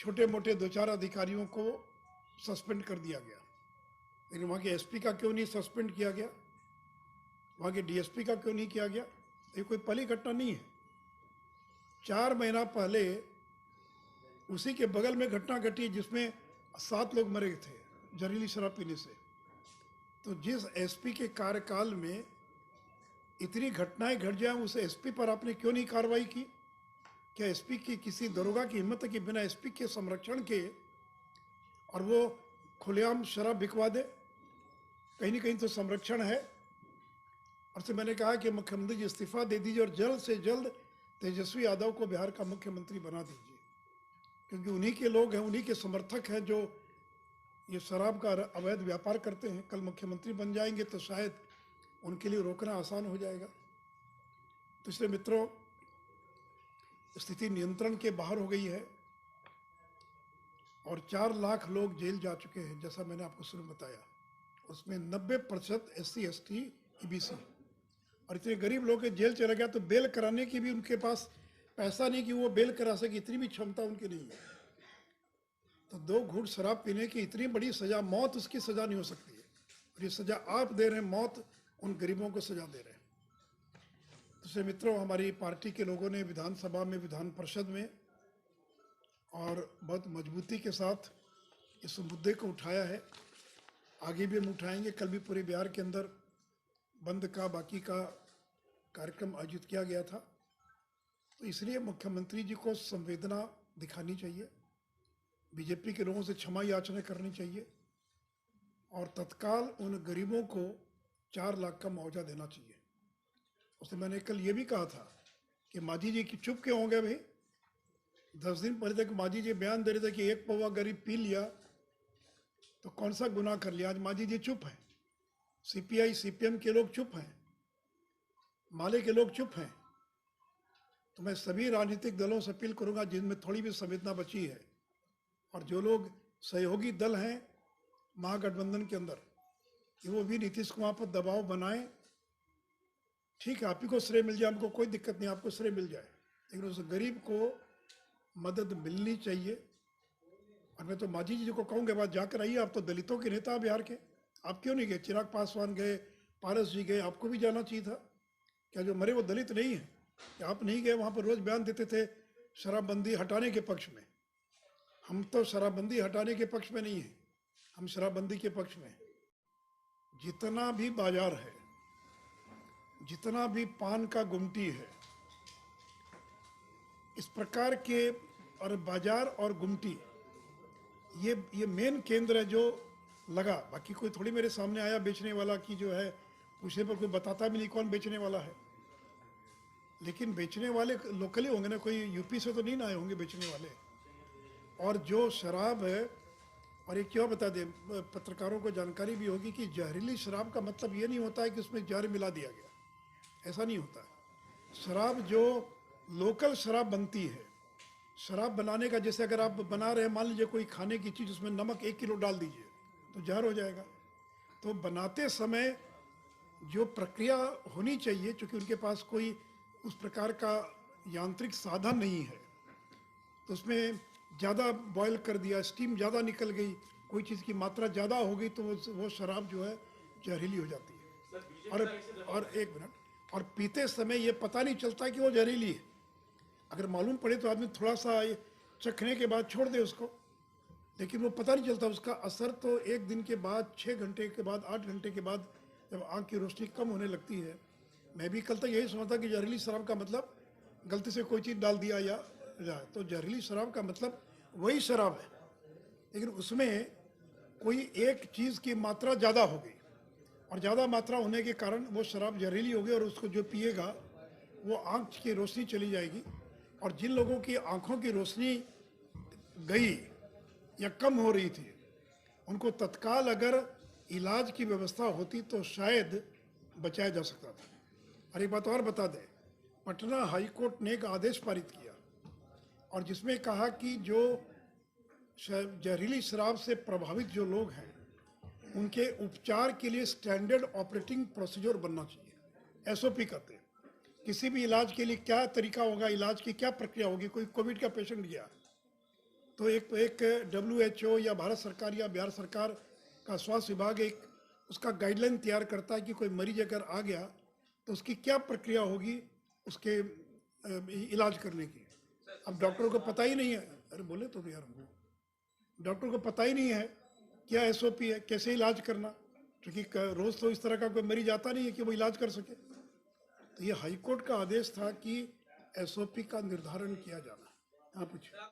छोटे मोटे 2-4 अधिकारियों को सस्पेंड कर दिया गया, लेकिन वहाँ के एसपी का क्यों नहीं सस्पेंड किया गया, वहाँ के डीएसपी का क्यों नहीं किया गया? ये कोई पहली घटना नहीं है। 4 महीना पहले उसी के बगल में घटना घटी जिसमें 7 लोग मरे थे जहरीली शराब पीने से। तो जिस एसपी के कार्यकाल में इतनी घटनाएं घट जाए, उस एसपी पर आपने क्यों नहीं कार्रवाई की? क्या एसपी की किसी दरोगा की हिम्मत है कि बिना एसपी के संरक्षण के और वो खुलेआम शराब बिकवा दे? कहीं ना कहीं तो संरक्षण है। और से मैंने कहा कि मुख्यमंत्री जी इस्तीफा दे दीजिए और जल्द से जल्द तेजस्वी यादव को बिहार का मुख्यमंत्री बना दीजिए, क्योंकि उन्हीं के लोग हैं, उन्हीं के समर्थक हैं जो ये शराब का अवैध व्यापार करते हैं। कल मुख्यमंत्री बन जाएंगे तो शायद उनके लिए रोकना आसान हो जाएगा। तो इसलिए मित्रों, स्थिति नियंत्रण के बाहर हो गई है और 4 लाख लोग जेल जा चुके हैं, जैसा मैंने आपको शुरू में बताया। उसमें 90% SC ST EBC, और इतने गरीब लोग के जेल चला गया तो बेल कराने की भी उनके पास पैसा नहीं कि वो बेल करा सके, इतनी भी क्षमता उनकी नहीं है। तो 2 घूंट शराब पीने की इतनी बड़ी सजा, मौत उसकी सजा नहीं हो सकती है, और ये सजा आप दे रहे हैं, मौत उन गरीबों को सजा दे रहे हैं। दूसरे मित्रों, हमारी पार्टी के लोगों ने विधानसभा में, विधान परिषद में और बहुत मजबूती के साथ इस मुद्दे को उठाया है। आगे भी हम उठाएंगे। कल भी पूरे बिहार के अंदर बंद का, बाकी का कार्यक्रम आयोजित किया गया था। तो इसलिए मुख्यमंत्री जी को संवेदना दिखानी चाहिए, बीजेपी के लोगों से क्षमा याचना करनी चाहिए और तत्काल उन गरीबों को 4 लाख का मुआवजा देना चाहिए। उससे मैंने कल ये भी कहा था कि मांझी जी की चुप क्यों हो गए भाई? 10 दिन पहले तक मांझी जी बयान दे रहे थे कि 1 पौवा गरीब पी लिया तो कौन सा गुनाह कर लिया। आज मांझी जी चुप हैं, CPI CPM के लोग चुप हैं, माले के लोग चुप हैं। तो मैं सभी राजनीतिक दलों से अपील करूंगा जिनमें थोड़ी भी संवेदना बची है, और जो लोग सहयोगी दल हैं महागठबंधन के अंदर, कि वो भी नीतीश कुमार पर दबाव बनाएं। ठीक है, आप ही को श्रेय मिल जाए, हमको कोई दिक्कत नहीं, आपको श्रेय मिल जाए, लेकिन उस गरीब को मदद मिलनी चाहिए। और मैं तो मांझी जी को कहूँगा, बात जाकर आइए, आप तो दलितों के नेता बिहार के, आप क्यों नहीं गए? चिराग पासवान गए, पारस जी गए, आपको भी जाना चाहिए था। क्या जो मरे वो दलित नहीं है? क्या आप नहीं गए? वहाँ पर रोज बयान देते थे शराबबंदी हटाने के पक्ष में। हम तो शराबबंदी हटाने के पक्ष में नहीं है, हम शराबबंदी के पक्ष में। जितना भी बाजार है, जितना भी पान का गुमटी है, इस प्रकार के, और बाजार और गुमटी ये मेन केंद्र है जो लगा। बाकी कोई थोड़ी मेरे सामने आया बेचने वाला की जो है, पूछने पर कोई बताता भी नहीं कौन बेचने वाला है। लेकिन बेचने वाले लोकली होंगे ना, कोई यूपी से तो नहीं ना आए होंगे बेचने वाले। और जो शराब है, और एक क्यों बता दें, पत्रकारों को जानकारी भी होगी कि जहरीली शराब का मतलब ये नहीं होता है कि उसमें जहर मिला दिया गया, ऐसा नहीं होता है। शराब जो लोकल शराब बनती है, शराब बनाने का, जैसे अगर आप बना रहे हैं, मान लीजिए कोई खाने की चीज़, उसमें नमक 1 किलो डाल दीजिए तो जहर हो जाएगा। तो बनाते समय जो प्रक्रिया होनी चाहिए, चूँकि उनके पास कोई उस प्रकार का यांत्रिक साधन नहीं है, तो उसमें ज़्यादा बॉयल कर दिया, स्टीम ज़्यादा निकल गई, कोई चीज़ की मात्रा ज़्यादा हो गई, तो वो शराब जो है जहरीली हो जाती है। और 1 मिनट, और पीते समय ये पता नहीं चलता कि वो जहरीली है। अगर मालूम पड़े तो आदमी थोड़ा सा चखने के बाद छोड़ दे उसको, लेकिन वो पता नहीं चलता। उसका असर तो 1 दिन के बाद, 6 घंटे के बाद, 8 घंटे के बाद, जब आँख की रोशनी कम होने लगती है। मैं भी कल तक यही समझता कि जहरीली शराब का मतलब गलती से कोई चीज़ डाल दिया या जाए, तो जहरीली शराब का मतलब वही शराब है, लेकिन उसमें कोई एक चीज़ की मात्रा ज़्यादा हो गई, और ज़्यादा मात्रा होने के कारण वो शराब जहरीली हो गई, और उसको जो पिएगा वो आँख की रोशनी चली जाएगी। और जिन लोगों की आँखों की रोशनी गई या कम हो रही थी, उनको तत्काल अगर इलाज की व्यवस्था होती तो शायद बचाया जा सकता था। और एक बात और बता दें, पटना हाई कोर्ट ने एक आदेश पारित किया, और जिसमें कहा कि जो जहरीली शराब से प्रभावित जो लोग हैं, उनके उपचार के लिए स्टैंडर्ड ऑपरेटिंग प्रोसीजर बनना चाहिए। SOP कहते हैं। किसी भी इलाज के लिए क्या तरीका होगा, इलाज की क्या प्रक्रिया होगी। कोई कोविड का पेशेंट गया तो एक WHO या भारत सरकार या बिहार सरकार का स्वास्थ्य विभाग एक उसका गाइडलाइन तैयार करता है कि कोई मरीज अगर आ गया तो उसकी क्या प्रक्रिया होगी उसके इलाज करने की। अब डॉक्टर को पता ही नहीं है, अरे बोले तो यार हमको, डॉक्टर को पता ही नहीं है क्या SOP है, कैसे इलाज करना, क्योंकि रोज तो इस तरह का कोई मरीज आता नहीं है कि वो इलाज कर सके। तो ये हाईकोर्ट का आदेश था कि SOP का निर्धारण किया जाना। हाँ पूछिए।